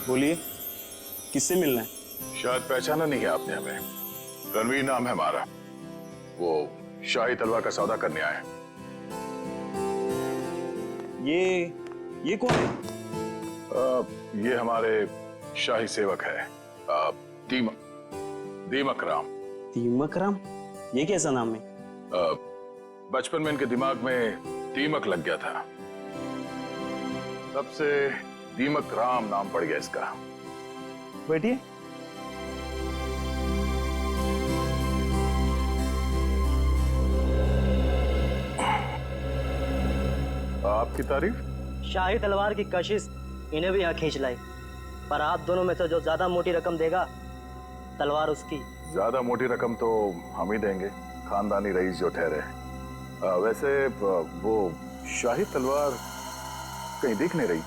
बोलिए, किससे मिलना है? शायद पहचाना नहीं है आपने हमें। रणवीर नाम है हमारा। वो शाही तलवार का सौदा करने आए। ये कौन है? ये हमारे शाही सेवक है, दीमक राम। दीमक राम? ये कैसा नाम है? बचपन में इनके दिमाग में दीमक लग गया था, तब से दीमक राम नाम पड़ गया इसका। बैठिए। आपकी तारीफ? शाही तलवार की कशिश इन्हें भी यहाँ खींच लाई, पर आप दोनों में से जो ज्यादा मोटी रकम देगा तलवार उसकी। ज्यादा मोटी रकम तो हम ही देंगे, खानदानी रईस जो ठहरे। वैसे वो शाही तलवार कहीं दिख नहीं रही।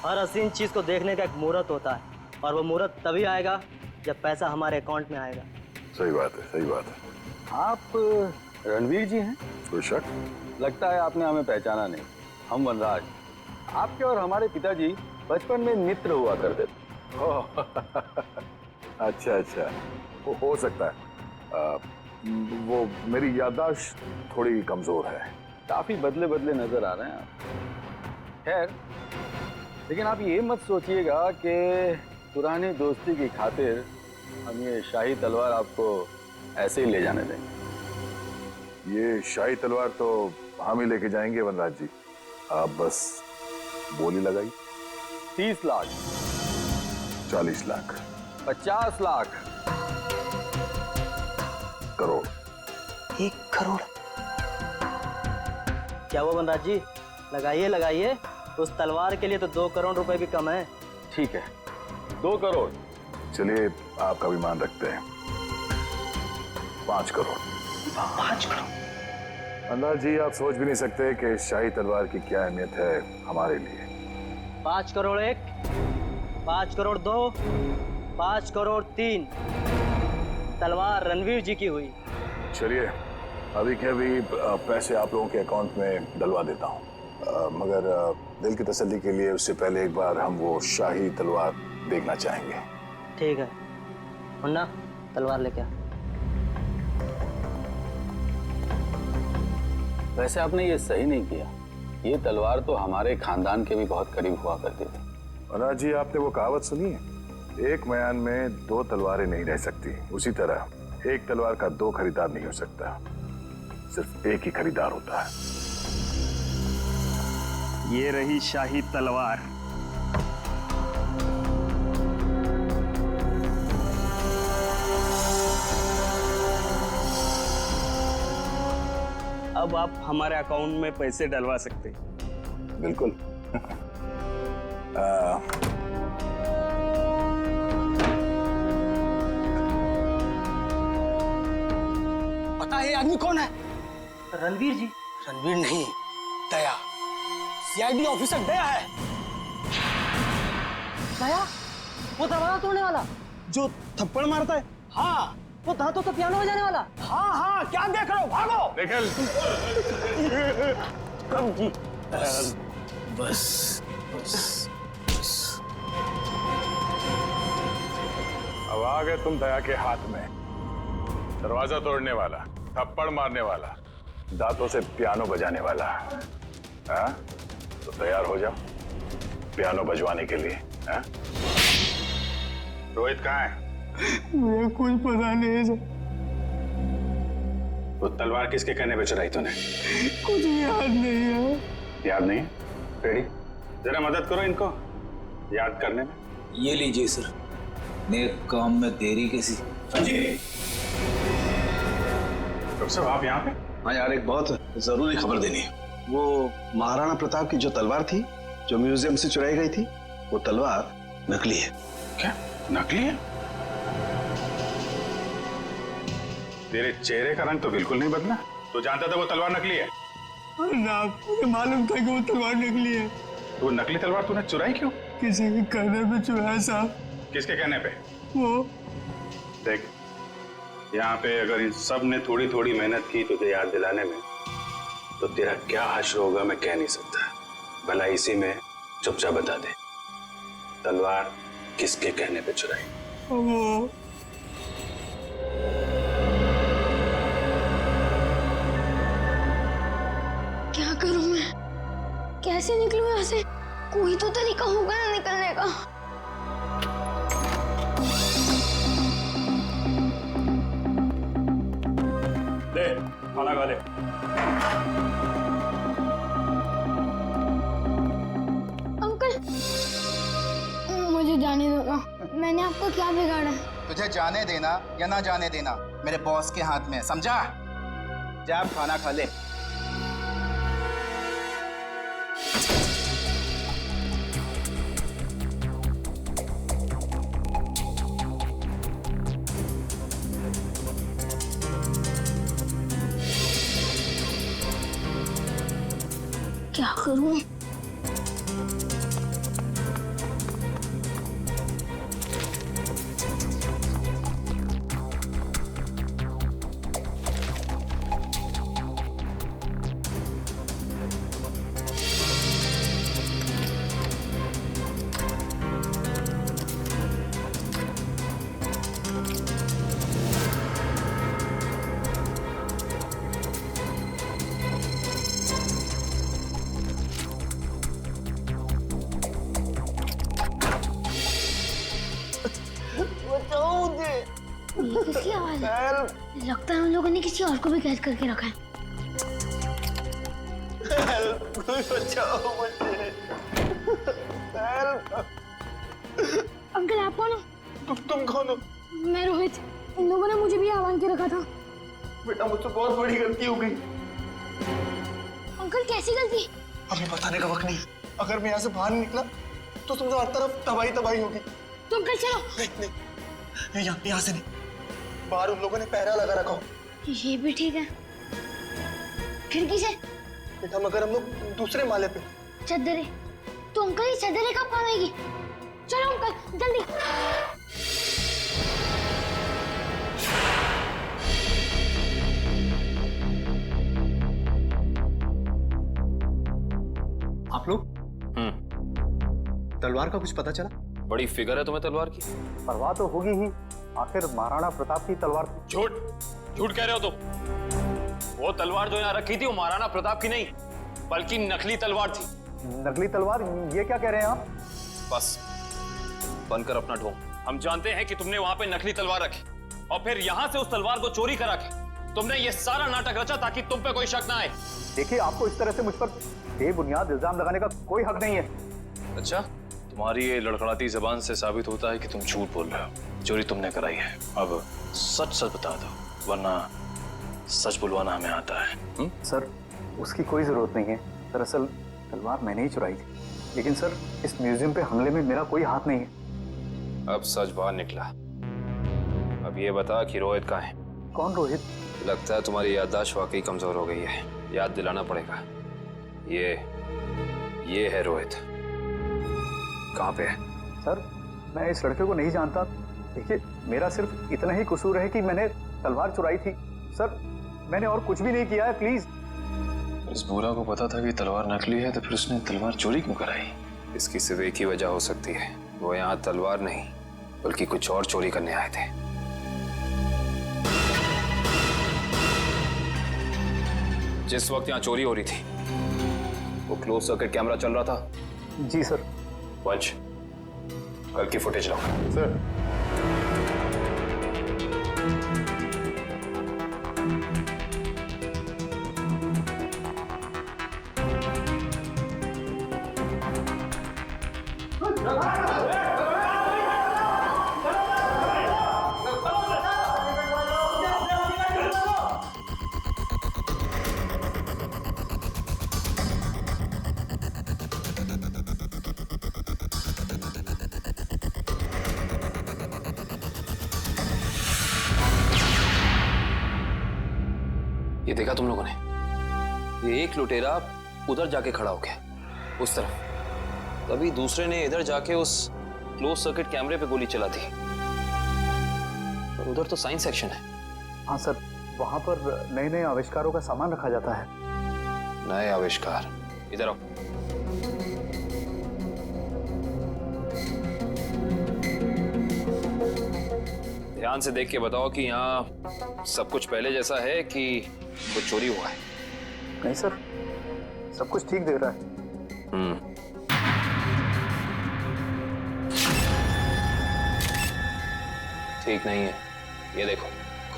हर हसीन चीज को देखने का एक मुहूर्त होता है, और वो मुहूर्त तभी आएगा जब पैसा हमारे अकाउंट में आएगा। सही बात है, सही बात है। आप रणवीर जी हैं? कोई शक? लगता है आपने हमें पहचाना नहीं। हम वनराज, आपके और हमारे पिताजी बचपन में मित्र हुआ करते थे। ओह, अच्छा, वो हो सकता है। वो मेरी याददाश्त थोड़ी कमजोर है। काफी बदले बदले नजर आ रहे हैं आप। खैर, लेकिन आप ये मत सोचिएगा कि पुरानी दोस्ती की खातिर हम ये शाही तलवार आपको ऐसे ही ले जाने देंगे। ये शाही तलवार तो हम ही लेके जाएंगे वनराज जी, आप बस बोली लगाई। 30 लाख, 40 लाख, 50 लाख, करोड़। 1 करोड़? क्या वो वनराज जी? लगाइए। उस तलवार के लिए तो 2 करोड़ रुपए भी कम है। ठीक है, 2 करोड़। चलिए, आपका भी मान रखते हैं, 5 करोड़। 5 करोड़? वनराज जी, आप सोच भी नहीं सकते कि शाही तलवार की क्या अहमियत है हमारे लिए। 5 करोड़ 1, 5 करोड़ 2, 5 करोड़ 3। तलवार रणवीर जी की हुई। चलिए, अभी के अभी पैसे आप लोगों के अकाउंट में डलवा देता हूँ, मगर दिल की तसल्ली के लिए उससे पहले एक बार हम वो शाही तलवार देखना चाहेंगे। ठीक है, मुन्ना तलवार लेके आ। वैसे आपने ये सही नहीं किया। ये तलवार तो हमारे खानदान के भी बहुत करीब हुआ करती थी। वनराज जी, आपने वो कहावत सुनी है, एक मयान में 2 तलवारें नहीं रह सकती। उसी तरह एक तलवार का 2 खरीदार नहीं हो सकता, सिर्फ एक ही खरीदार होता है। ये रही शाही तलवार। अब आप हमारे अकाउंट में पैसे डलवा सकते हैं। बिल्कुल। पता है ये आदमी कौन है? रणवीर जी? रणवीर नहीं, दया। सीआईडी ऑफिसर दया है। दया? वो दरवाजा तोड़ने वाला जो थप्पड़ मारता है? हाँ, वो दांतों तो पियानो बजाने वाला। हाँ, क्या देख रहे हो? भागो। निकल। कब जी? बस। अब आ गए तुम दया के हाथ में। दरवाजा तोड़ने वाला, थप्पड़ मारने वाला, दांतों से पियानो बजाने वाला। हाँ? तो तैयार हो जाओ पियानो बजवाने के लिए। हाँ? रोहित कहाँ है? मुझे कुछ पता नहीं है। वो तलवार किसके कहने पे चुराई तूने? कुछ भी याद नहीं है। याद नहीं है? रेडी, जरा मदद करो इनको याद करने में। ये लीजिए सर, नेक काम में देरी कैसी। डॉक्टर साहब, आप यहाँ पे? हाँ यार, एक बहुत जरूरी खबर देनी है। वो महाराणा प्रताप की जो तलवार थी, जो म्यूजियम से चुराई गई थी, वो तलवार नकली है। क्या नकली है? तेरे चेहरे का रंग तो बिल्कुल नहीं बदला। तो जानता था वो तलवार नकली है? मुझे मालूम था कि वो तलवार नकली है। तो वो नकली तलवार तूने चुराई क्यों? किसी के कहने पे चुराया साहब। किसके कहने पे? वो देख, यहाँ पे अगर इन सब ने थोड़ी थोड़ी मेहनत की तुझे याद दिलाने में, तो तेरा क्या हश्र होगा मैं कह नहीं सकता। भला इसी में चुपचाप बता दे, तलवार किसके कहने पे चुराई? क्या करूं मैं? कैसे निकलूं यहाँ से? कोई तो तरीका होगा ना निकलने का। ले खाना खा ले। अंकल, मुझे जाने दो ना। मैंने आपको क्या बिगाड़ा? तुझे जाने देना या ना जाने देना मेरे बॉस के हाथ में है, समझा? जा अब खाना खा ले। क्या करूं? ये किसकी आवाज है? लगता है उन लोगों ने किसी और को भी कैद करके रखा है। अंकल आप कौन हो? तुम कौन हो? मैं रोहित। इन लोगों ने मुझे भी आह्वान के रखा था। बेटा मुझसे बहुत बड़ी गलती हो गई। अंकल कैसी गलती? हमें बताने का वक्त नहीं। अगर मैं यहाँ से बाहर निकला तो समझो हर तरफ तबाही तबाही होगी। तो अंकल चलो। नहीं, यहाँ से नहीं। बाहर उन लोगों ने पहरा लगा रखा हो। ये भी ठीक है। खिड़की से? बेटा मगर हम लोग दूसरे माले पे। चद्दरे? तो अंकल ये चद्दरे कब काम आएगी? चलो अंकल जल्दी। आप लोग तलवार का कुछ पता चला? बड़ी फिगर है तुम्हें तलवार की। परवाह तो होगी ही, आखिर महाराणा प्रताप की तलवार थी। झूठ कह रहे हो तुम। वो तलवार जो यहाँ रखी थी वो महाराणा प्रताप की नहीं बल्कि नकली तलवार थी। नकली तलवार? ये क्या कह रहे हैं आप? बस बंद कर अपना ढोंग। हम जानते हैं कि तुमने वहां पे नकली तलवार रखी और फिर यहाँ से उस तलवार को चोरी करा के तुमने ये सारा नाटक रचा ताकि तुम पे कोई शक ना आए। देखिए, आपको इस तरह से मुझ पर बेबुनियाद इल्जाम लगाने का कोई हक नहीं है। अच्छा, तुम्हारी ये लड़खड़ाती जबान से साबित होता है कि तुम झूठ बोल रहे हो। चोरी तुमने कराई है। अब सच सच बता दो, वरना सच बुलवाना हमें आता है। सर, उसकी कोई जरूरत नहीं है। दरअसल तलवार मैंने ही चुराई थी। लेकिन सर, इस म्यूजियम पे हमले में मेरा कोई हाथ नहीं है। अब सच बाहर निकला। अब ये बता कि रोहित कहाँ है? कौन रोहित? लगता है तुम्हारी याददाश्त वाकई कमजोर हो गई है। याद दिलाना पड़ेगा। ये है रोहित। कहाँ पे है? सर, मैं इस लड़के को नहीं जानता। देखिए, मेरा सिर्फ इतना ही कसूर है कि मैंने तलवार चुराई थी। सर, मैंने और कुछ भी नहीं किया है, प्लीज। इस बूढ़ा को पता था कि तलवार नकली है तो फिर उसने तलवार चोरी क्यों कराई? इसकी सिर्फ एक ही वजह हो सकती है। वो यहाँ तलवार नहीं बल्कि कुछ और चोरी करने आए थे। जिस वक्त यहाँ चोरी हो रही थी वो क्लोज सर्किट कैमरा चल रहा था। जी सर। वंश, कल की फुटेज लो। सर, ये देखा तुम लोगों ने? ये एक लुटेरा उधर जाके खड़ा हो गया उस तरफ, तभी दूसरे ने इधर जाके उस क्लोज सर्किट कैमरे पे गोली चला दी। पर उधर तो साइंस सेक्शन है। हाँ सर, वहां पर नए नए आविष्कारों का सामान रखा जाता है। नए आविष्कार? इधर आओ। ध्यान से देख के बताओ कि यहाँ सब कुछ पहले जैसा है कि कुछ चोरी हुआ है। नहीं सर, सब कुछ ठीक दे रहा है। ठीक नहीं है। ये देखो,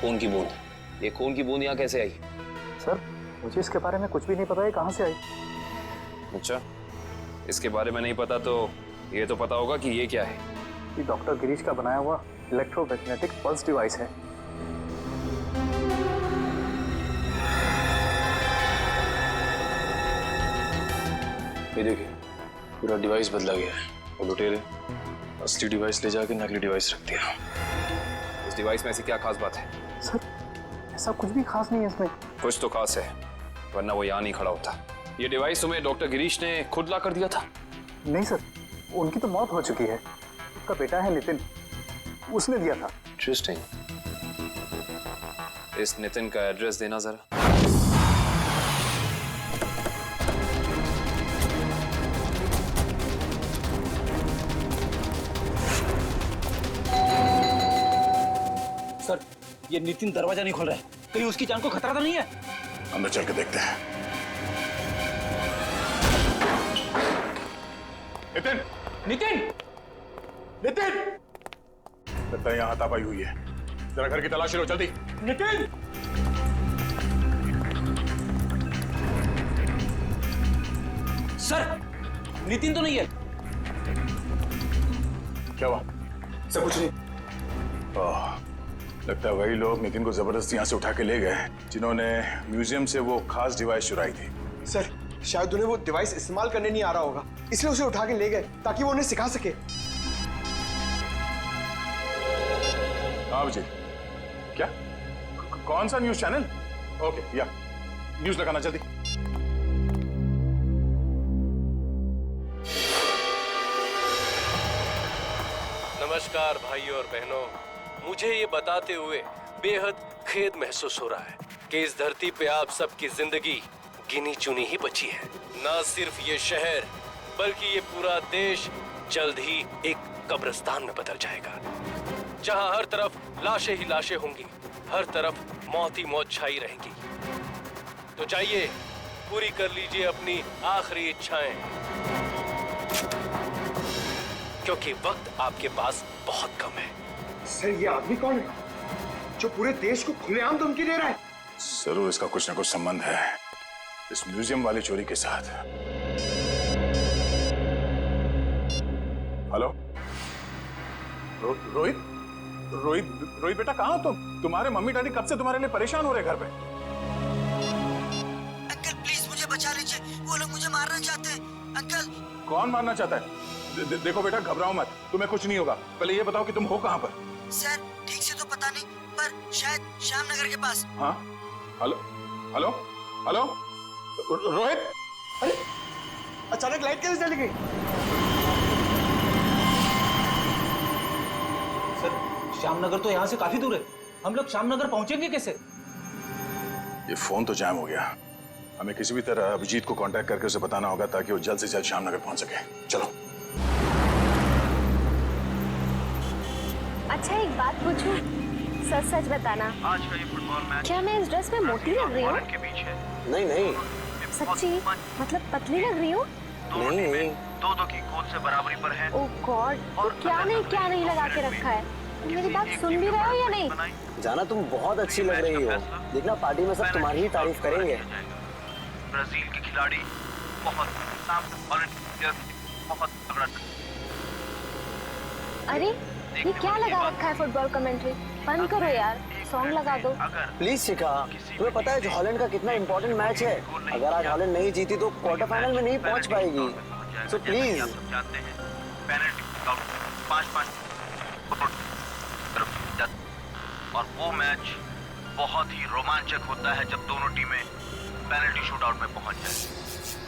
खून की बूंद। ये खून की बूंद यहाँ कैसे आई? सर, मुझे इसके बारे में कुछ भी नहीं पता है कहाँ से आई। अच्छा, इसके बारे में नहीं पता तो ये तो पता होगा कि ये क्या है। ये डॉक्टर गिरीश का बनाया हुआ इलेक्ट्रोमैग्नेटिक पल्स डिवाइस है। ये देखिए, पूरा डिवाइस बदला गया है और लुटेरे असली डिवाइस ले जाके नकली डिवाइस रख दिया। इस डिवाइस में ऐसी क्या खास बात है? सर, ऐसा कुछ भी खास नहीं है इसमें। कुछ तो खास है, वरना वो यहाँ नहीं खड़ा होता। ये डिवाइस तुम्हें डॉक्टर गिरीश ने खुद ला कर दिया था? नहीं सर, उनकी तो मौत हो चुकी है। उसका बेटा है नितिन, उसने दिया था। इंटरेस्टिंग। इस नितिन का एड्रेस देना जरा। सर, ये नितिन दरवाजा नहीं खोल रहा है, कहीं उसकी जान को खतरा तो नहीं है? अंदर चल के देखते हैं। नितिन! नितिन! नितिन! लगता है यहाँ हाथापाई हुई है। जरा घर की तलाशी लो जल्दी। नितिन! सर, नितिन तो नहीं है। क्या हुआ? सर कुछ नहीं। लगता है वही लोग नितिन को जबरदस्ती यहाँ से उठा के ले गए जिन्होंने म्यूजियम से वो खास डिवाइस चुराई थी। सर शायद उन्हें वो डिवाइस इस्तेमाल करने नहीं आ रहा होगा, इसलिए उसे उठा के ले गए ताकि वो उन्हें सिखा सके। हाँ विजय, क्या? कौन सा न्यूज चैनल? ओके, या न्यूज लगाना जल्दी। नमस्कार भाइयों और बहनों, मुझे ये बताते हुए बेहद खेद महसूस हो रहा है कि इस धरती पे आप सबकी जिंदगी गिनी चुनी ही बची है। न सिर्फ ये शहर बल्कि ये पूरा देश जल्द ही एक कब्रिस्तान में बदल जाएगा, जहां हर तरफ लाशें ही लाशें होंगी, हर तरफ मौत ही मौत छाई रहेंगी। तो जाइए, पूरी कर लीजिए अपनी आखिरी इच्छाएं, क्योंकि वक्त आपके पास बहुत कम है। सर ये आदमी कौन है जो पूरे देश को खुलेआम धमकी दे रहा है? जरूर इसका कुछ ना कुछ संबंध है इस म्यूजियम वाली चोरी के साथ। हेलो रोहित? रोहित बेटा, कहाँ हो तुम? तुम्हारे मम्मी डैडी कब से तुम्हारे लिए परेशान हो रहे घर पे। अंकल प्लीज मुझे बचा लीजिए, वो लोग मुझे मारना चाहते हैं। अंकल। कौन मारना चाहता है? देखो बेटा, घबराओ मत, तुम्हें कुछ नहीं होगा। पहले ये बताओ कि तुम हो कहाँ पर? सर ठीक से तो पता नहीं, पर शायद श्यामनगर के पास। हाँ, हेलो हेलो हेलो रोहित? अरे अचानक लाइट कैसे चली गई? सर, श्यामनगर तो यहाँ से काफी दूर है, हम लोग श्यामनगर पहुंचेंगे कैसे? ये फोन तो जैम हो गया। हमें किसी भी तरह अभिजीत को कांटेक्ट करके उसे बताना होगा ताकि वो जल्द से जल्द श्यामनगर पहुंच सके। चलो। अच्छा एक बात पूछूं? सच सच बताना, आज का ये फुटबॉल मैच क्या मैं इस ड्रेस में मोटी लग रही हूँ? के बीच है। नहीं नहीं, सच्ची? मतलब पतली लग रही हूँ? नहीं, दो की गोल से बराबरी पर है। ओह गॉड, तो क्या नहीं लगा के रखा है? तुम मेरी बात सुन भी रहे हो या नहीं? जाना, तुम बहुत अच्छी लग रही हो। देखना पार्टी में सब तुम्हारी ही तारीफ करेंगे। ब्राजील के खिलाड़ी बहुत तगड़ा। अरे ये क्या लगा रखा है फुटबॉल कमेंट्री? बंद करो यार, सॉन्ग लगा दो प्लीज। शिखा, तुम्हें पता है जो हॉलैंड का कितना इंपॉर्टेंट मैच है? अगर आज हॉलैंड नहीं जीती तो क्वार्टर फाइनल में नहीं पहुंच पाएगी। So please. जानते हैं पेनल्टी 5-5 और वो मैच बहुत ही रोमांचक होता है जब दोनों टीमें पेनल्टी शूटआउट में पहुंच जाए।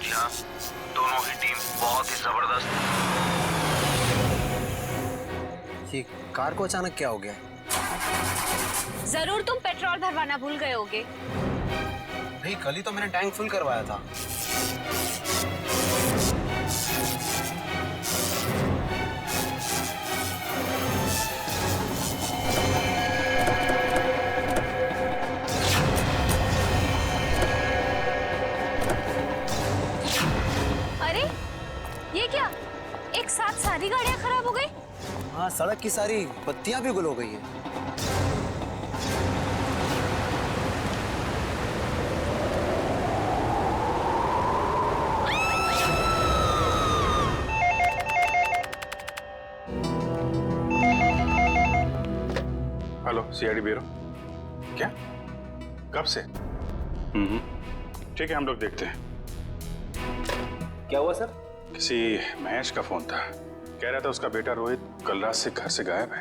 जी हाँ, दोनों ही टीम बहुत ही जबरदस्त। ये कार को अचानक क्या हो गया? जरूर तुम पेट्रोल भरवाना भूल गए होगे। भाई कल ही तो मैंने टैंक फुल करवाया था। रात सारी गाड़ियाँ खराब हो गई? हाँ, सड़क की सारी बत्तियां भी गुल हो गई है। Hello, CID bureau. क्या? कब से? ठीक है, हम लोग देखते हैं। क्या हुआ सर? किसी महेश का फोन था, कह रहा था उसका बेटा रोहित कल रात से घर से गायब है।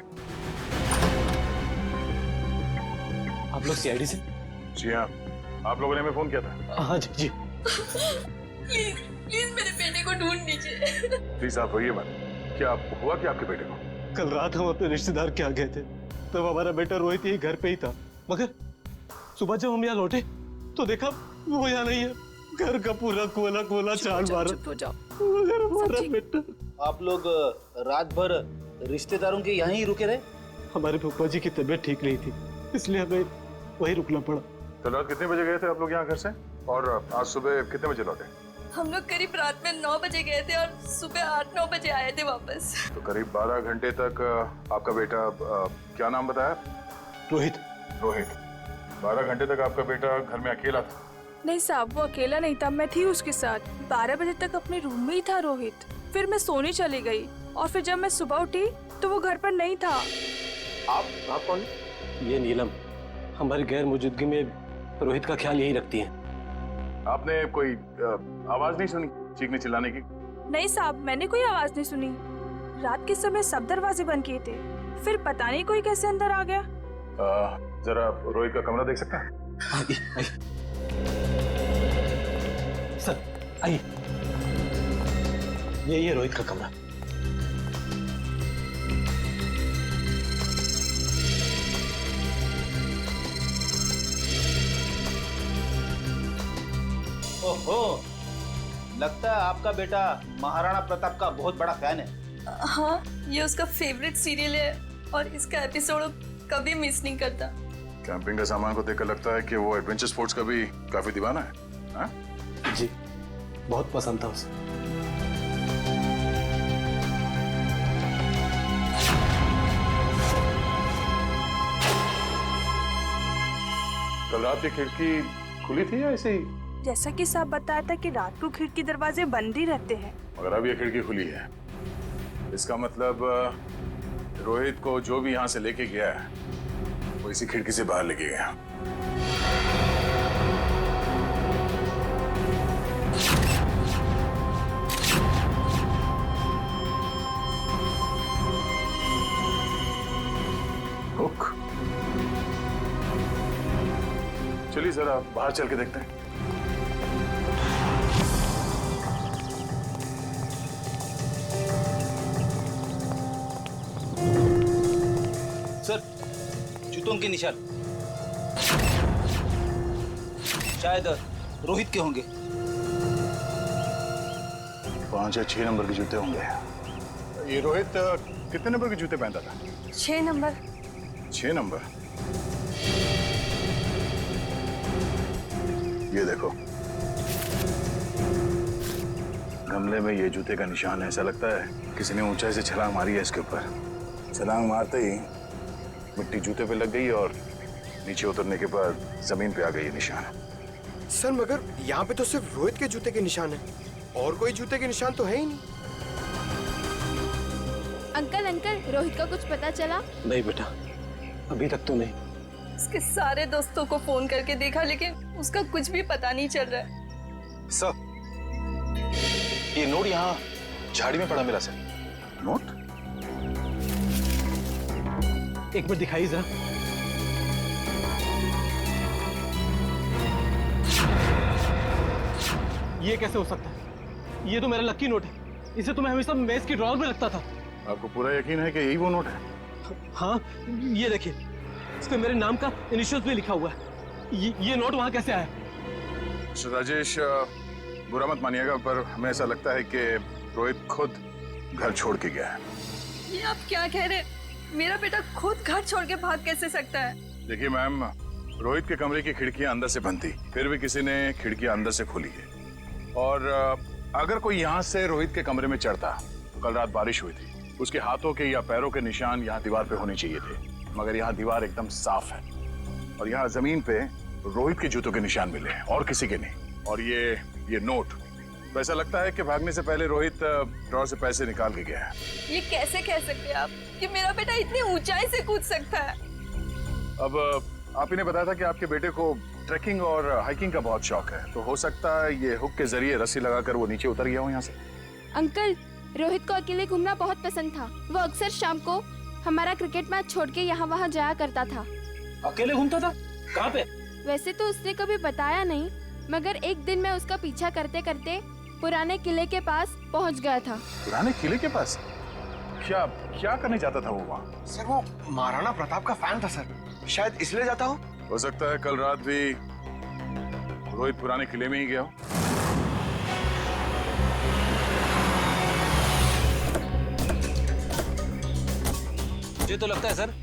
आप लोग सीआईडी से? जी हाँ, आप लोगों ने हमें फोन किया था। हाँ जी जी। प्लीज प्लीज मेरे बेटे को ढूंढ लीजिए। प्लीज आप रोइए मत। क्या हुआ क्या आपके बेटे को? कल रात हम अपने रिश्तेदार के यहाँ गए थे, तब हमारा बेटा रोहित यही घर पे ही था, मगर सुबह जब हम यहाँ लौटे तो देखा वो यहाँ नहीं है। घर का पूरा कोला कोला चाल मारा। मगर हमारा बेटा। आप लोग रात भर रिश्तेदारों के यहीं रुके रहे? हमारे फूफा जी की तबीयत ठीक नहीं थी, इसलिए हमें वहीं रुकना पड़ा। तो रात कितने बजे गए थे आप लोग यहाँ घर से, और आज सुबह कितने बजे लौटे? हम लोग करीब रात में 9 बजे गए थे और सुबह 8-9 बजे आए थे वापस। तो करीब 12 घंटे तक आपका बेटा, क्या नाम बताया? रोहित। रोहित, 12 घंटे तक आपका बेटा घर में अकेला था? नहीं साहब, वो अकेला नहीं था, मैं थी उसके साथ। 12 बजे तक अपने रूम में ही था रोहित। फिर मैं सोने चली गई और फिर जब मैं सुबह उठी तो वो घर पर नहीं था। आप कौन? ये नीलम हमारी गैर मौजूदगी में रोहित का ख्याल यही रखती है। आपने कोई आवाज नहीं सुनी चीखने चिल्लाने की? नहीं साहब, मैंने कोई आवाज नहीं सुनी। रात के समय सब दरवाजे बंद किए थे, फिर पता नहीं कोई कैसे अंदर आ गया। जरा रोहित का कमरा देख सकता है? आइए सर, आइए। यही है रोहित का कमरा। ओहो, लगता है आपका बेटा महाराणा प्रताप का बहुत बड़ा फैन है। हाँ, ये उसका फेवरेट सीरियल है और इसका एपिसोड कभी मिस नहीं करता। कैंपिंग का सामान को देखकर लगता है कि वो एडवेंचर स्पोर्ट्स का भी काफी दीवाना है। हाँ? जी, बहुत पसंद था उसे। कल रात की खिड़की खुली थी या ऐसे ही? जैसा कि साहब बताया था कि रात को खिड़की दरवाजे बंद ही रहते हैं। मगर अब ये खिड़की खुली है, इसका मतलब रोहित को जो भी यहाँ से लेके गया है वो इसी खिड़की से बाहर लेके गया। हुक। चलिए जरा बाहर चल के देखते हैं। सर, जूतों के निशान शायद रोहित के होंगे। 5 या 6 नंबर के जूते होंगे। ये रोहित कितने नंबर के जूते पहनता था? 6 नंबर। 6 नंबर? ये देखो, गमले में ये जूते का निशान है। ऐसा लगता है किसी ने ऊंचाई से छलांग मारी है इसके ऊपर। छलांग मारते ही मिट्टी जूते पे लग गई और नीचे उतरने के बाद जमीन पे आ गई ये निशान। सर मगर यहाँ पे तो सिर्फ रोहित के जूते के निशान है, और कोई जूते के निशान तो है ही नहीं। अंकल, रोहित का कुछ पता चला? नहीं बेटा, अभी तक तो नहीं। उसके सारे दोस्तों को फोन करके देखा, लेकिन उसका कुछ भी पता नहीं चल रहा है। सर, ये नोट यहाँ झाड़ी में पड़ा मिला सर। नोट? एक मिनट दिखाइए जरा। ये कैसे हो सकता है? ये तो मेरा लकी नोट है। इसे तो मैं हमेशा मेज की ड्रॉअर में रखता था। आपको पूरा यकीन है कि यही वो नोट है? हाँ, ये देखिए, इस पे मेरे नाम का इनिशियल्स भी लिखा हुआ है। ये नोट वहां कैसे आया? मिस्टर राजेश, बुरा मत मानिएगा, पर हमें ऐसा लगता है कि रोहित खुद घर छोड़ के गया है। ये आप क्या कह रहे हैं? मेरा बेटा खुद घर छोड़ के भाग कैसे सकता है? देखिए मैम, रोहित के कमरे की खिड़कियां अंदर से बंद थी, फिर भी किसी ने खिड़कियां अंदर से खोली है। और अगर कोई यहाँ से रोहित के कमरे में चढ़ता तो कल रात बारिश हुई थी, उसके हाथों के या पैरों के निशान यहाँ दीवार पे होने चाहिए थे, मगर यहाँ दीवार एकदम साफ है और यहाँ जमीन पे रोहित के जूतों के निशान मिले हैं और किसी के नहीं। और ये नोट, तो ऐसा लगता है कि भागने से पहले रोहित ड्रॉर से पैसे निकाल के गया है। ये कैसे कह सकते हैं आप कि मेरा बेटा इतनी ऊंचाई से कूद सकता है? अब आप ही ने बताया था कि आपके बेटे को ट्रैकिंग और हाइकिंग का बहुत शौक है, तो हो सकता है ये हुक के जरिए रस्सी लगाकर वो नीचे उतर गया हो यहाँ से। अंकल, रोहित को अकेले घूमना बहुत पसंद था। वो अक्सर शाम को हमारा क्रिकेट मैच छोड़ के यहाँ वहाँ जाया करता था। अकेले घूमता था? कहाँ पे? वैसे तो उसने कभी बताया नहीं, मगर एक दिन मैं उसका पीछा करते करते पुराने किले के पास पहुँच गया था। पुराने किले के पास? क्या क्या करने जाता था वो वहाँ? सर वो महाराणा प्रताप का फैन था सर, शायद इसलिए जाता हो सकता है कल रात भी रोहित पुराने किले में ही गया हो। मुझे तो लगता है सर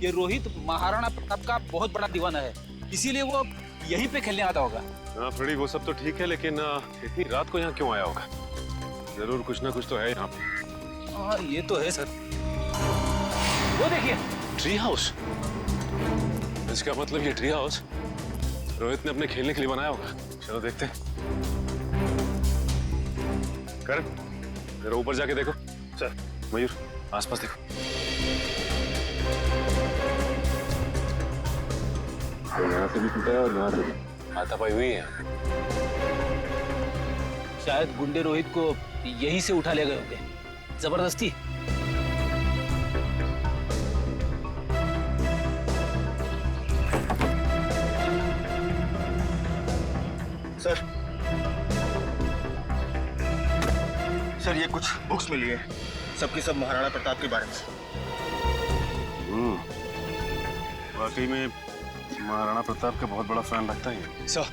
ये रोहित महाराणा प्रताप का बहुत बड़ा दीवाना है, इसीलिए वो यहीं पे खेलने आता होगा। हाँ फ्रेडी, वो सब तो ठीक है, लेकिन इतनी रात को यहाँ क्यों आया होगा? जरूर कुछ ना कुछ तो है यहाँ पे। हाँ ये तो है सर। वो देखिए ट्री हाउस। इसका मतलब ये ट्री हाउस रोहित ने अपने खेलने के लिए बनाया होगा। चलो देखते हैं। कर जरा ऊपर जाके देखो। चल मयूर, आसपास देखो। यहाँ से भी टूटा है और यहाँ से भी हाथापाई हुई है। शायद गुंडे रोहित को यहीं से उठा ले गए होंगे जबरदस्ती। सर ये कुछ बुक्स मिली है, सबकी सब महाराणा प्रताप के बारे में। वाकई में महाराणा प्रताप का बहुत बड़ा फैन लगता है। सर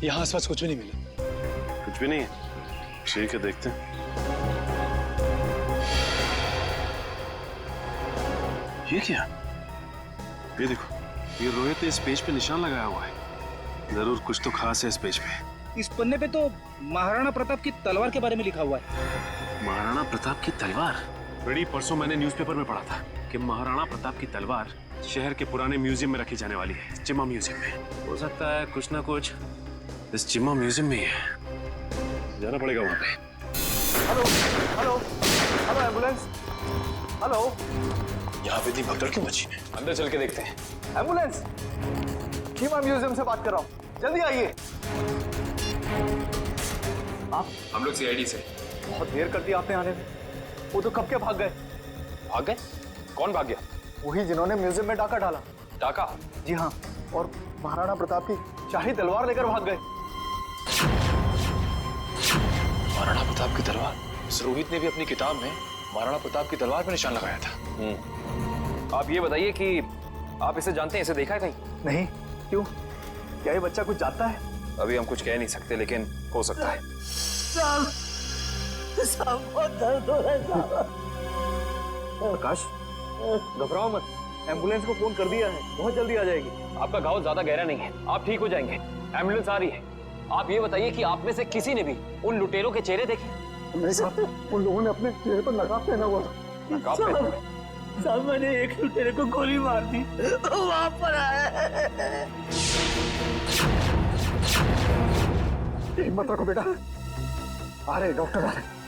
यहाँ आसपास कुछ भी नहीं मिला। कुछ भी नहीं है? ठीक है, देखते हैं। ये क्या? ये देखो, ये रोहित ने इस पेज पे निशान लगाया हुआ है। जरूर कुछ तो खास है इस पेज पे। इस पन्ने पे तो महाराणा प्रताप की तलवार के बारे में लिखा हुआ है। महाराणा प्रताप की तलवार? बड़ी परसों मैंने न्यूज़पेपर में पढ़ा था कि महाराणा प्रताप की तलवार शहर के पुराने म्यूजियम में रखी जाने वाली है, जिमा म्यूजियम में। हो सकता है कुछ ना कुछ इस जिमा म्यूजियम में ही है। जाना पड़ेगा वहां पे। Hello hello hello, ambulance, hello. यहाँ पे इतनी भगदड़ क्यों मची है? अंदर चल के देखते हैं। एम्बुलेंस, जिमा म्यूजियम से बात कर रहा हूँ, जल्दी आइए। आप? हम लोग सीआईडी से। बहुत देर कर दी आपने आने में। वो तो कब के भाग गए। भाग गए? कौन भाग गया? वही जिन्होंने म्यूजियम में डाका डाला। डाका? जी हाँ, और महाराणा प्रताप की शाही तलवार लेकर भाग गए। महाराणा प्रताप की तलवार? रोहित ने भी अपनी किताब में महाराणा प्रताप की तलवार पर निशान लगाया था। आप ये बताइए कि आप इसे जानते हैं, इसे देखा है कहीं? नहीं। क्यों, क्या ये बच्चा कुछ जानता है? अभी हम कुछ कह नहीं सकते, लेकिन हो सकता है। बहुत दर्द हो रहा है। प्रकाश, घबराओ मत, एम्बुलेंस को फोन कर दिया है, बहुत जल्दी आ जाएगी। आपका घाव ज्यादा गहरा नहीं है, आप ठीक हो जाएंगे। एम्बुलेंस आ रही है। आप ये बताइए कि आप में से किसी ने भी उन लुटेरों के चेहरे देखे? नहीं साहब, उन लोगों ने अपने चेहरे पर नकाब पहना हुआ था। नकाब पहना? साहब मैंने एक लुटेरे को गोली मार दी, वहां पर आया। हिम्मत रखो बेटा, आ रहे डॉक्टर आ रहे।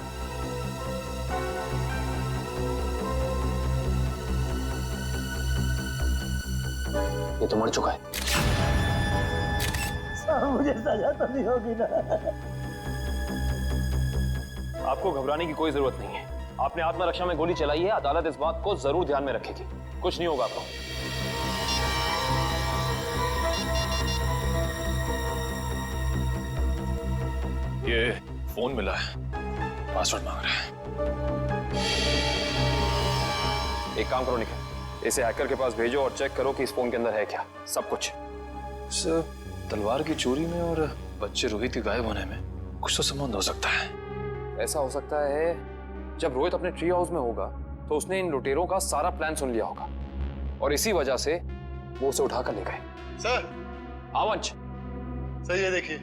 ये तो मर चुका है। साहब मुझे सजा तो नहीं होगी ना? आपको घबराने की कोई जरूरत नहीं है। आपने आत्मरक्षा में गोली चलाई है, अदालत इस बात को जरूर ध्यान में रखेगी। कुछ नहीं होगा आपको। ये फोन मिला है, पासवर्ड मांग रहा है। एक काम करो निखिल, इसे हैकर के पास भेजो और चेक करो कि इस फोन के अंदर है क्या सब कुछ। तलवार की चोरी में और बच्चे रोहित के गायब होने में कुछ तो संबंध हो सकता है। ऐसा हो सकता है जब रोहित अपने ट्री हाउस में होगा तो उसने इन लुटेरों का सारा प्लान सुन लिया होगा और इसी वजह से वो उसे उठाकर ले गए। सर। आवंश, सर ये देखिए।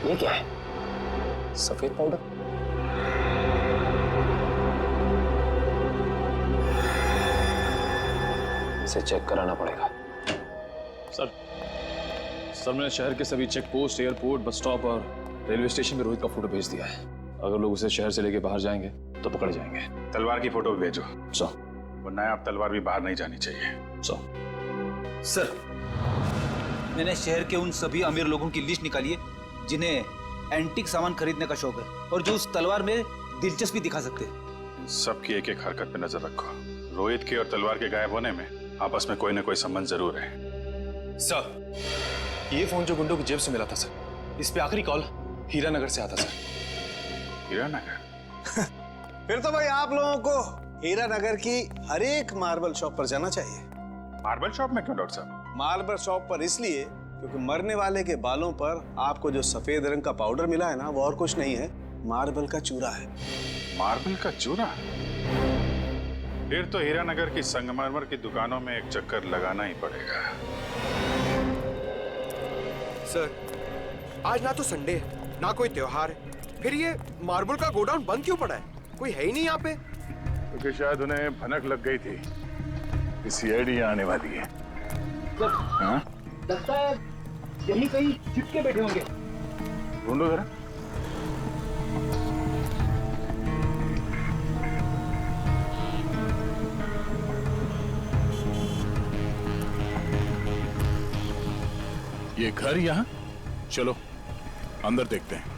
ये क्या है? सफेद पाउडर? इसे चेक कराना पड़ेगा। सर मैंने शहर के सभी check post, airport, bus stop और रेलवे स्टेशन पे रोहित का फोटो भेज दिया है। अगर लोग उसे शहर से लेके बाहर जाएंगे तो पकड़े जाएंगे। तलवार की फोटो भी भेजो। सो वो नायाब तलवार भी बाहर नहीं जानी चाहिए। सर, मैंने शहर के उन सभी अमीर लोगों की लिस्ट निकाली है जिन्हें एंटीक सामान खरीदने का शौक है और जो उस तलवार में दिलचस्पी दिखा सकते हैं। सबकी एक एक हरकत पे नजर रखो। रोहित के और तलवार के गायब होने में आपस में कोई ना कोई संबंध जरूर है। सर, ये फोन जो गुंडों की जेब से मिला था सर, इस पे आखिरी कॉल हीरानगर से आता सर। हीरानगर? फिर तो भाई आप लोगों को हीरानगर की हर एक मार्बल शॉप पर जाना चाहिए। मार्बल शॉप में क्यों डॉक्टर साहब? मार्बल शॉप पर इसलिए क्योंकि मरने वाले के बालों पर आपको जो सफेद रंग का पाउडर मिला है ना, वो और कुछ नहीं है, मार्बल का चूरा है। मार्बल का चूरा? फिर तो हीरानगर की संगमरमर की दुकानों में एक चक्कर लगाना ही पड़ेगा। सर, आज ना तो संडे है, ना कोई त्योहार है, फिर ये मार्बल का गोडाउन बंद क्यों पड़ा है? कोई है ही नहीं यहाँ पे। क्योंकि शायद उन्हें भनक लग गई थी कि सीआईडी आने वाली है। हाँ? लगता है यही कहीं चिपके बैठे होंगे। ढूंढो जरा। ये घर यहाँ? चलो अंदर देखते हैं।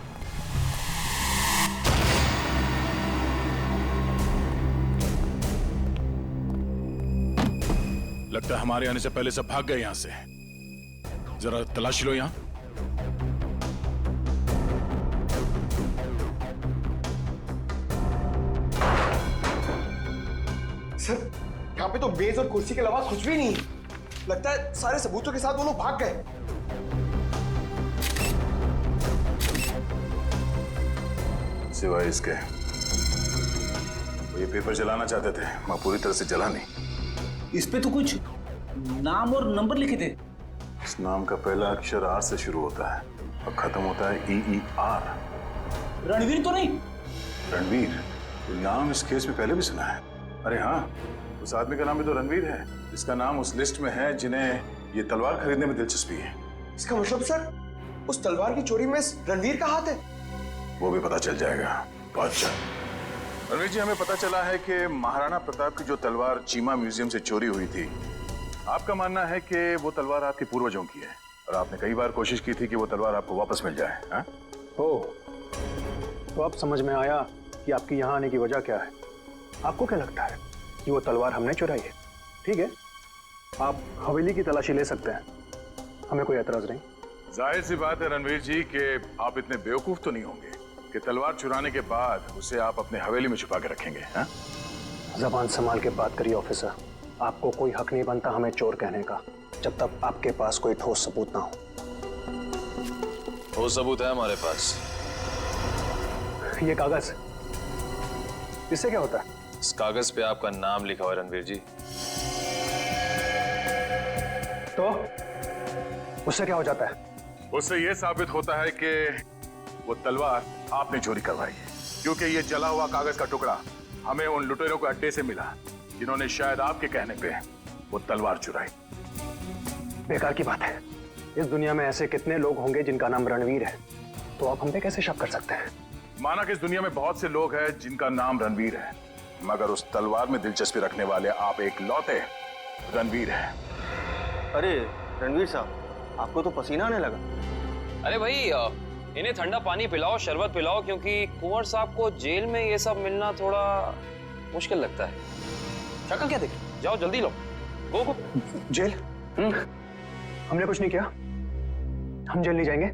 लगता है हमारे आने से पहले सब भाग गए यहां से। जरा तलाशी लो यहां। सर, यहाँ पे तो मेज और कुर्सी के अलावा कुछ भी नहीं है। लगता है सारे सबूतों के साथ वो लोग भाग गए। सिवाय इसके वो ये पेपर जलाना चाहते थे, मैं पूरी तरह से जला नहीं। इस पे तो कुछ नाम और नंबर लिखे थे। इस नाम का पहला अक्षर आर से शुरू होता है और खत्म होता है EER। रणवीर तो नहीं? रणवीर? ये नाम इस केस में पहले भी सुना है। अरे हाँ, उस आदमी का नाम भी तो रणवीर है, इसका नाम उस लिस्ट में है जिन्हें ये तलवार खरीदने में दिलचस्पी है। इसका मतलब सर, उस तलवार की चोरी में रणवीर का हाथ है? वो भी पता चल जाएगा। अच्छा रणवीर जी, हमें पता चला है कि महाराणा प्रताप की जो तलवार चीमा म्यूजियम से चोरी हुई थी, आपका मानना है कि वो तलवार आपके पूर्वजों की है और आपने कई बार कोशिश की थी कि वो तलवार आपको वापस मिल जाए। हाँ? तो अब समझ में आया कि आपकी यहाँ आने की वजह क्या है। आपको क्या लगता है कि वो तलवार हमने चुराई है? ठीक है, आप हवेली की तलाशी ले सकते हैं, हमें कोई एतराज नहीं। जाहिर सी बात है रणवीर जी कि आप इतने बेवकूफ तो नहीं होंगे कि तलवार चुराने के बाद उसे आप अपने हवेली में छुपा के रखेंगे। हाँ? जबान संभाल के बात करिए ऑफिसर। आपको कोई हक नहीं बनता हमें चोर कहने का, जब तक आपके पास कोई ठोस सबूत ना हो। ठोस सबूत है हमारे पास। ये कागज, इससे क्या होता है? इस कागज पे आपका नाम लिखा हुआ है रणवीर जी। तो उससे क्या हो जाता है? उससे यह साबित होता है कि वो तलवार आपने चोरी करवाई है, क्योंकि ये जला हुआ कागज का टुकड़ा हमें उन लुटेरों के अड्डे से मिला जिन्होंने शायद आपके कहने पे वो तलवार चुराई। बेकार की बात है। इस दुनिया में ऐसे कितने लोग होंगे जिनका नाम रणवीर है, तो आप हम पे कैसे शक कर सकते हैं? माना कि इस दुनिया में बहुत से लोग हैं जिनका नाम रणवीर है, मगर उस तलवार में दिलचस्पी रखने वाले आप एक लौते रणवीर हैं। अरे रणवीर साहब, आपको तो पसीना आने लगा। अरे भाई, इन्हें ठंडा पानी पिलाओ, शरबत पिलाओ, क्योंकि कुंवर साहब को जेल में ये सब मिलना थोड़ा मुश्किल लगता है। शक्ल क्या देख, जाओ जल्दी लो। गो। जेल? हमने कुछ नहीं किया, हम जेल नहीं जाएंगे।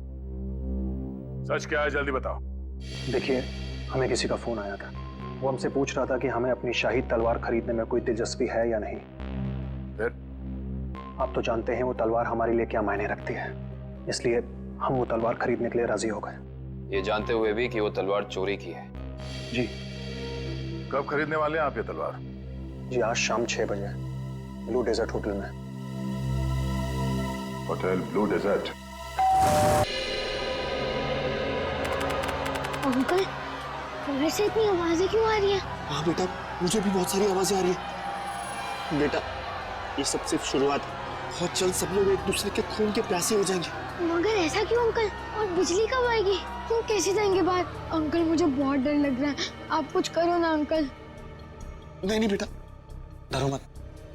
सच क्या है, जल्दी बताओ। देखिए, हमें किसी का फोन आया था, वो हमसे पूछ रहा था कि हमें अपनी शाही तलवार खरीदने में कोई दिलचस्पी है या नहीं। फिर? आप तो जानते हैं वो तलवार हमारे लिए क्या मायने रखती है, इसलिए हम वो तलवार खरीदने के लिए राजी हो गए। ये जानते हुए भी कि वो तलवार चोरी की है। जी। कब खरीदने वाले हैं आप ये तलवार? जी, आज शाम 6 बजे ब्लू डेजर्ट होटल में। Hotel blue desert? अंकल घर से इतनी आवाजें क्यों आ रही है? हाँ बेटा, मुझे भी बहुत सारी आवाजें आ रही है। बेटा ये सब सिर्फ शुरुआत है, बहुत जल्द सब लोग एक दूसरे के खून के प्यासे हो जाएंगे। मगर ऐसा क्यों अंकल? और बिजली कब आएगी? तुम कैसे जाएंगे बाहर? अंकल मुझे बहुत डर लग रहा है, आप कुछ करो ना अंकल। नहीं नहीं बेटा, डरो मत।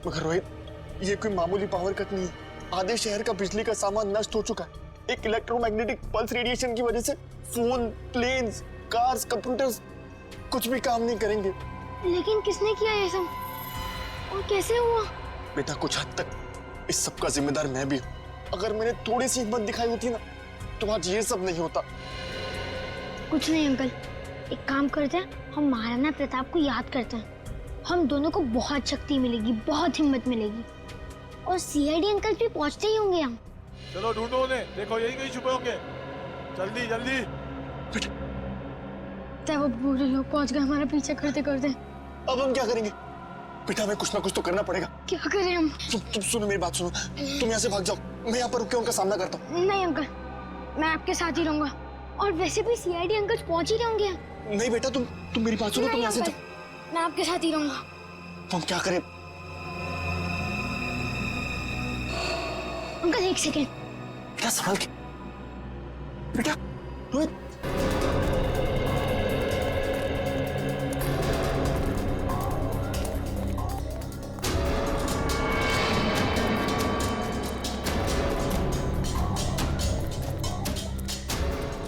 मगर रोहित, ये कोई मामूली पावर कट नहीं है। आधे शहर का बिजली का सामान नष्ट हो चुका है। एक इलेक्ट्रोमैग्नेटिक पल्स रेडिएशन की वजह से फोन, प्लेन्स, कार्स, कंप्यूटर्स कुछ भी काम नहीं करेंगे। लेकिन किसने किया ये सब और कैसे हुआ? बेटा कुछ हद तक इस सब का जिम्मेदार मैं भी हूँ। अगर मैंने थोड़ी सी हिम्मत दिखाई होती ना तो आज ये सब नहीं होता। कुछ नहीं अंकल, एक काम करते हैं, हम महाराणा प्रताप को याद करते हैं। हम दोनों को बहुत शक्ति मिलेगी, बहुत हिम्मत मिलेगी और सीआईडी अंकल भी पहुंचते ही होंगे। हम चलो ढूंढो उन्हें, देखो यही कहीं छुपे होंगे। जल्दी जल्दी। वो बुरे लोग पहुंच गए हमारा पीछा करते करते। अब हम क्या करेंगे? बेटा हमें कुछ ना कुछ तो करना पड़ेगा। क्या करें हम? तुम सुनो मेरी बात सुनो, तुम यहाँ से भाग जाओ, मैं यहाँ पर रुक के उनका सामना करता हूँ। नहीं अंकल, मैं आपके साथ ही रहूंगा और वैसे भी सीआईडी अंकल पहुंच ही रहेंगे। नहीं बेटा तुम मेरी बात सुनो, तुम यहाँ से जाओ। मैं आपके साथ ही रहूंगा। हम क्या करें? अंकल एक सेकेंड। बेटा संभाल के। बेटा रोहित।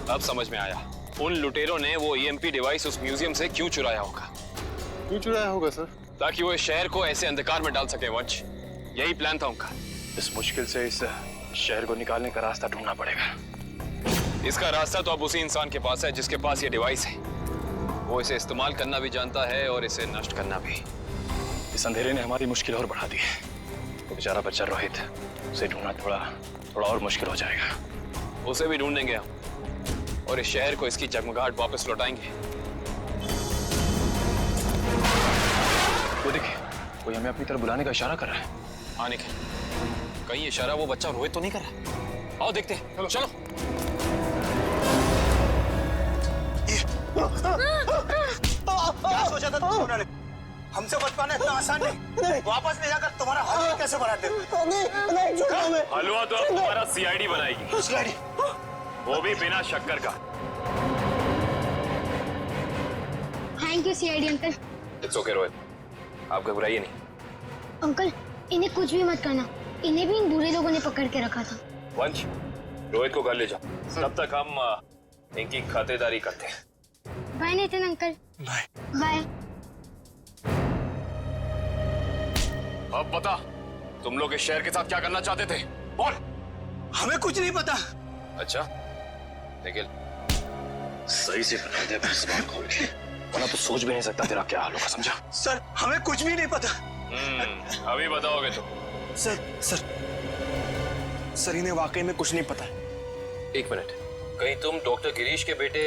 अब समझ में आया, उन लुटेरों ने वो ईएमपी डिवाइस उस म्यूजियम से क्यों चुराया होगा। क्यों चुराया होगा सर? ताकि वो इस शहर को ऐसे अंधकार में डाल सके वंश। यही प्लान था उनका। इस मुश्किल से इस शहर को निकालने का रास्ता ढूंढना पड़ेगा। इसका रास्ता तो अब उसी इंसान के पास है जिसके पास ये डिवाइस है। वो इसे इस्तेमाल करना भी जानता है और इसे नष्ट करना भी। इस अंधेरे ने हमारी मुश्किल और बढ़ा दी है। तो बेचारा बच्चा रोहित, उसे ढूंढना थोड़ा और मुश्किल हो जाएगा। उसे भी ढूंढेंगे हम और इस शहर को इसकी जगमगाहट वापस लौटाएंगे। वो देखिए, कोई हमें अपनी तरफ बुलाने का इशारा कर रहा है। आने के कहीं इशारा वो बच्चा रोहित तो नहीं कर रहा? आओ देखते हैं। चलो। क्या सोचा था तुमने? हमसे बच पाना इतना आसान नहीं। वापस ले जाकर तुम्हारा हलवा कैसे बनाते? हलवा तो अब तुम्हारा सीआईडी बनाएगी। सीआईडी? वो भी बिना शक्कर का। Thank you CID uncle. It's okay Rohit, आप घबराइए नहीं। अंकल इन्हें कुछ भी मत करना, इन्हें भी इन बुरे लोगों ने पकड़ के रखा था। वंश, रोहित को घर ले जाओ, तब तक हम इनकी खातिरदारी करते हैं। Bye Nitin uncle. Bye bye. अब बता, तुम लोग इस शहर के साथ क्या करना चाहते थे? बोल। हमें कुछ नहीं पता। अच्छा, लेकिन सही से बना दे जुबान खोल के, वरना तो सोच भी नहीं सकता तेरा क्या हाल होगा, समझा? सर हमें कुछ भी नहीं पता। अभी बताओगे तो? सर इन्हें वाकई में कुछ नहीं पता है। एक मिनट, कहीं तुम डॉक्टर गिरीश के बेटे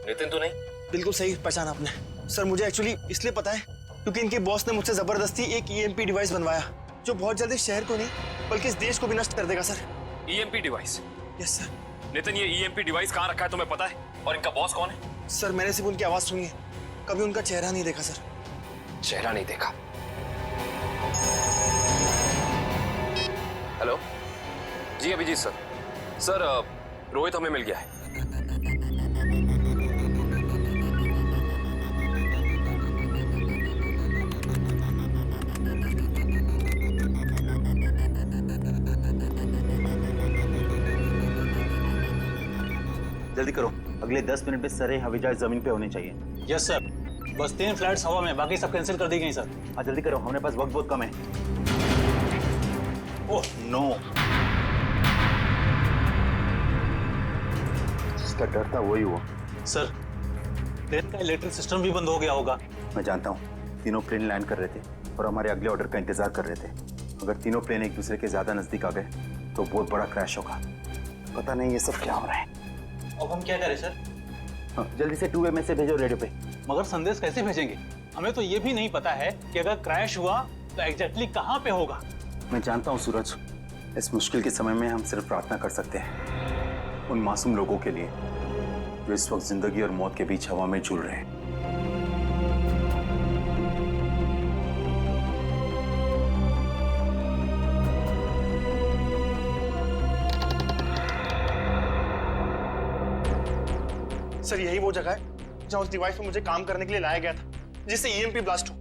नितिन तो नहीं? बिल्कुल सही पहचाना आपने। सर मुझे एक्चुअली इसलिए पता है क्योंकि इनके बॉस ने मुझसे जबरदस्ती एक ईएमपी डिवाइस बनवाया जो बहुत जल्द इस शहर को नहीं बल्कि इस देश को भी नष्ट कर देगा। Sir EMP device? Yes sir. Nitin, ये ईएमपी डिवाइस कहाँ रखा है तुम्हें पता है? और इनका बॉस कौन है? सर मैंने सिर्फ उनकी आवाज सुनी है, कभी उनका चेहरा नहीं देखा। सर चेहरा नहीं देखा? हेलो जी, अभिजीत सर। सर रोहित हमें मिल गया है। जल्दी करो, अगले 10 मिनट में सारे हवाई जमीन पे होने चाहिए। Yes sir. बस 3 फ्लाइट्स हवा में, बाकी सब कैंसिल कर दी गई सर। हाँ जल्दी करो, हमारे पास वक्त बहुत कम है। ओह नो, जिसका डर था वही हुआ। सर प्लेन का इलेक्ट्रिक सिस्टम भी बंद हो गया होगा। मैं जानता हूँ, तीनों प्लेन लैंड कर रहे थे और हमारे अगले ऑर्डर का इंतजार कर रहे थे। अगर तीनों प्लेन एक दूसरे के ज्यादा नजदीक आ गए तो बहुत बड़ा क्रैश होगा। पता नहीं ये सब क्या हो रहा है। अब हम क्या करें सर? हाँ, जल्दी से 2 मैसेज भेजो रेडियो पे। मगर संदेश कैसे भेजेंगे? हमें तो ये भी नहीं पता है कि अगर क्रैश हुआ तो एग्जैक्टली कहाँ पे होगा। मैं जानता हूँ सूरज, इस मुश्किल के समय में हम सिर्फ प्रार्थना कर सकते हैं उन मासूम लोगों के लिए जो इस वक्त जिंदगी और मौत के बीच हवा में झूल रहे हैं। सर यही वो जगह है जहां उस डिवाइस पे मुझे काम करने के लिए लाया गया था, जिससे ईएमपी ब्लास्ट हो।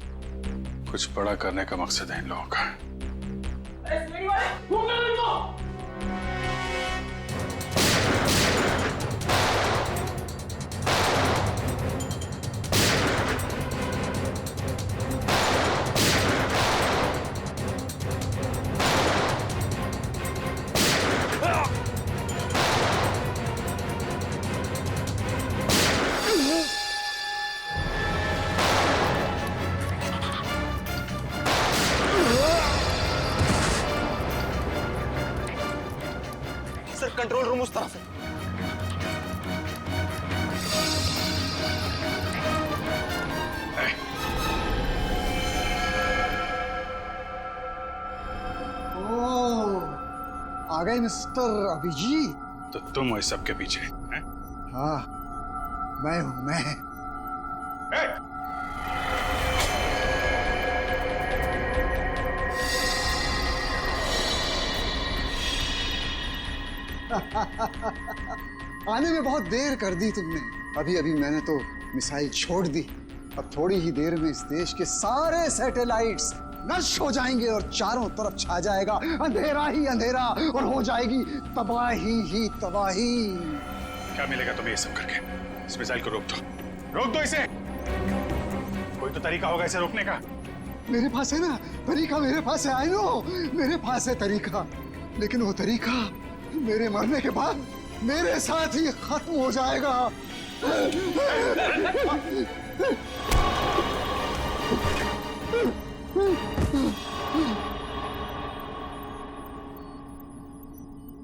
कुछ बड़ा करने का मकसद है इन लोगों का। सर कंट्रोल रूम उस तरफ है। आ गए मिस्टर अभिजीत। तो तुम इस सब के पीछे हैं? हाँ मैं हूं मैं। आने में बहुत देर कर दी तुमने। अभी अभी मैंने तो मिसाइल छोड़ दी। अब थोड़ी ही देर में इस देश के सारे सैटेलाइट्स नष्ट हो जाएंगे और चारों तरफ छा जाएगा अंधेरा ही अंधेरा और हो जाएगी तबाही ही तबाही। क्या मिलेगा तुम्हें ये सब करके? इस मिसाइल को रोक दो, रोक दो इसे। कोई तो तरीका होगा इसे रोकने का। मेरे पास है ना तरीका, मेरे पास है। आई नो मेरे पास है तरीका, लेकिन वो तरीका मेरे मरने के बाद मेरे साथ ही खत्म हो जाएगा।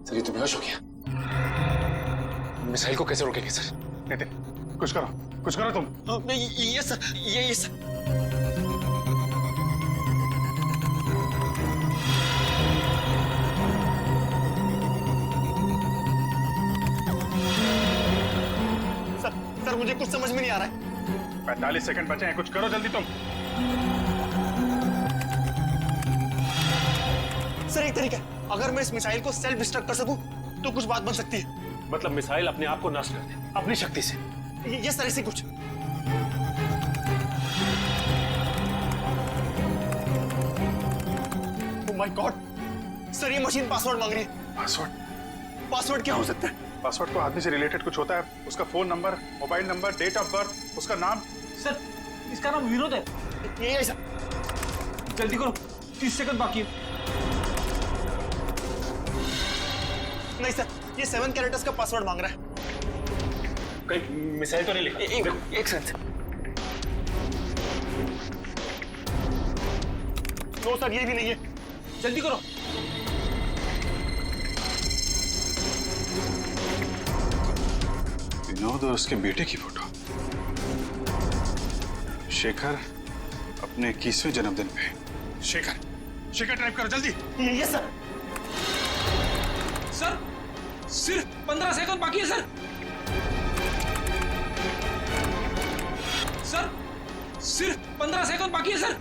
सर ये तो बेहोश हो गया। मिसाइल को कैसे रोकेंगे सर? नितिन कुछ करो तुम। ये सर ये सर। सर मुझे कुछ समझ में नहीं आ रहा है। 45 सेकंड बचे हैं, कुछ करो जल्दी तुम। सर एक तरीका है, अगर मैं इस मिसाइल को सेल्फ डिस्ट्रक्ट कर सकूं तो कुछ बात बन सकती है। मतलब मिसाइल अपने आप को नष्ट कर दे अपनी शक्ति से? ये सर ऐसे कुछ। ओह माय गॉड सर, ये मशीन पासवर्ड मांग रही है। पासवर्ड क्या हो सकता है? पासवर्ड तो आदमी से रिलेटेड कुछ होता है, उसका phone number, mobile number, date of birth, उसका नाम। सर इसका नाम विनोद है। ये ऐसा जल्दी करो, 30 सेकंड बाकी है। नहीं सर, ये 7 कैरेक्टर्स का पासवर्ड मांग रहा है। कहीं मिसाइल तो नहीं लिखा? एक सेकंड। नो सर, ये भी नहीं है। जल्दी करो। विनोद और उसके बेटे की फोटो। शेखर अपने 21वें जन्मदिन पे। शेखर टाइप करो जल्दी। ये सर। सर सिर्फ 15 सेकंड बाकी है सर। सर सिर्फ 15 सेकंड बाकी है सर।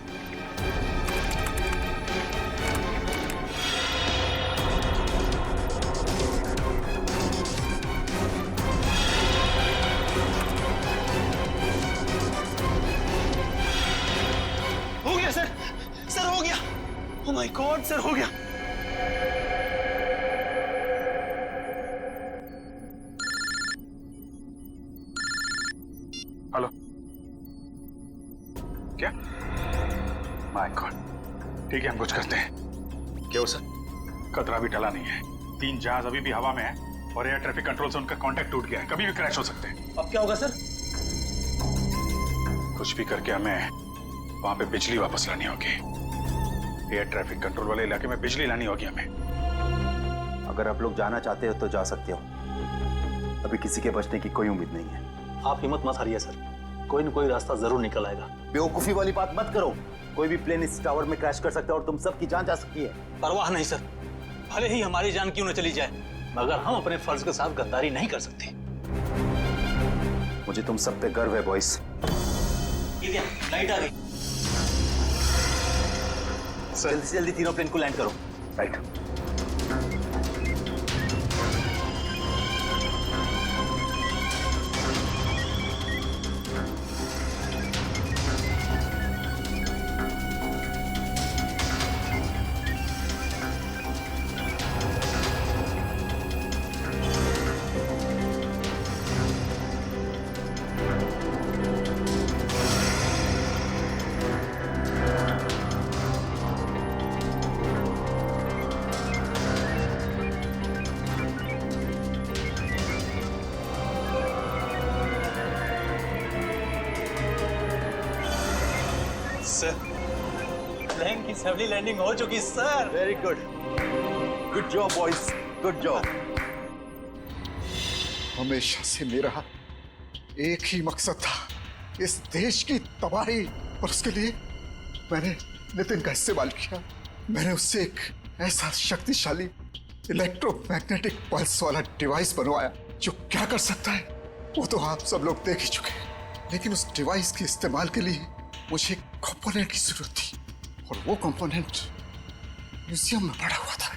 हो गया सर, सर हो गया। ओह माय गॉड सर, हो गया। हेलो, क्या? माय गॉड, ठीक है हम कुछ करते हैं। क्या हो सर? खतरा भी टला नहीं है। 3 जहाज अभी भी हवा में है और एयर ट्रैफिक कंट्रोल से उनका कांटेक्ट टूट गया है, कभी भी क्रैश हो सकते हैं। अब क्या होगा सर? कुछ भी करके हमें वहां पे बिजली वापस लानी होगी। एयर ट्रैफिक कंट्रोल वाले इलाके में बिजली लानी होगी हमें। अगर आप लोग जाना चाहते हो तो जा सकते हो, अभी किसी के बचने की कोई उम्मीद नहीं है। आप हिम्मत मत हारिए सर, कोई न कोई रास्ता जरूर निकल आएगा। बेवकूफी वाली बात मत करो। कोई भी प्लेन इस टावर में क्रैश कर सकता है और तुम सबकी जान जा सकती है। परवाह नहीं सर, भले ही हमारी जान क्यों न चली जाए, मगर हम अपने फर्ज के साथ गद्दारी नहीं कर सकते। मुझे तुम सब पे गर्व है बॉयज। लाइट आ गई। जल्दी से जल्दी तीनों प्लेन को लैंड करो। राइट। प्लेन की सफली लैंडिंग हो चुकी sir. Very good, good job boys, good job. हमेशा से मेरा एक ही मकसद था, इस देश की तबाही, और उसके लिए मैंने नितिन का इस्तेमाल किया। मैंने उससे एक ऐसा शक्तिशाली इलेक्ट्रोमैग्नेटिक पल्स वाला डिवाइस बनवाया जो क्या कर सकता है वो तो आप सब लोग देख ही चुके हैं। लेकिन उस डिवाइस के इस्तेमाल के लिए मुझे एक कंपोनेंट की जरूरत थी, और वो कंपोनेंट म्यूजियम में पड़ा हुआ था।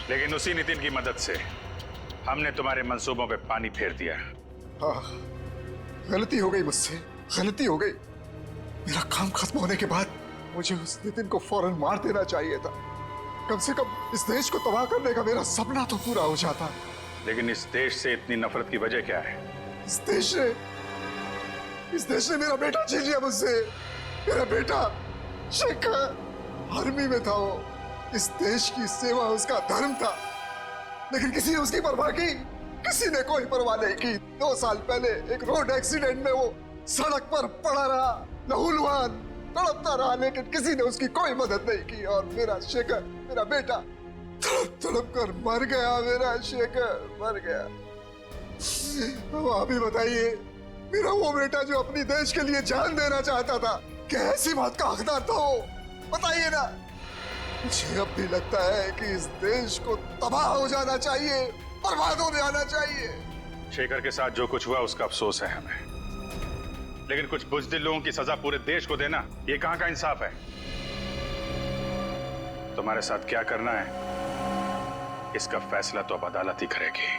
लेकिन उसी नितिन की मदद से हमने तुम्हारे मंसूबों पे पानी फेर दिया। हाँ, गलती हो गई मुझसे, गलती हो गई। मेरा काम खत्म होने के बाद मुझे उस नितिन को फौरन मार देना चाहिए था। कम से कम इस देश को तबाह करने का मेरा सपना तो पूरा हो जाता। लेकिन इस देश से इतनी नफरत की वजह क्या है? इस देश ने मेरा बेटा छीन लिया मुझसे। मेरा बेटा शेखर आर्मी में था। वो इस देश की सेवा उसका धर्म था, लेकिन किसी ने उसकी परवाह की? किसी ने कोई परवाह नहीं की। 2 साल पहले एक रोड एक्सीडेंट में वो सड़क पर पड़ा रहा, लहूलुहान तड़पता रहा, लेकिन किसी ने उसकी कोई मदद नहीं की। और मेरा शेखर, मेरा बेटा तड़प तड़प कर मर गया। मेरा शेखर मर गया। अब आप ही बताइए, मेरा वो बेटा जो अपनी देश के लिए जान देना चाहता था, क्या ऐसी बात का हकदार था वो? बताइए ना। मुझे अब भी लगता है कि इस देश को तबाह हो जाना चाहिए, बर्बाद हो जाना चाहिए। शेखर के साथ जो कुछ हुआ उसका अफसोस है हमें, लेकिन कुछ बुज़दिल लोगों की सजा पूरे देश को देना, ये कहां का इंसाफ है? तुम्हारे साथ क्या करना है इसका फैसला तो अब अदालत ही करेगी।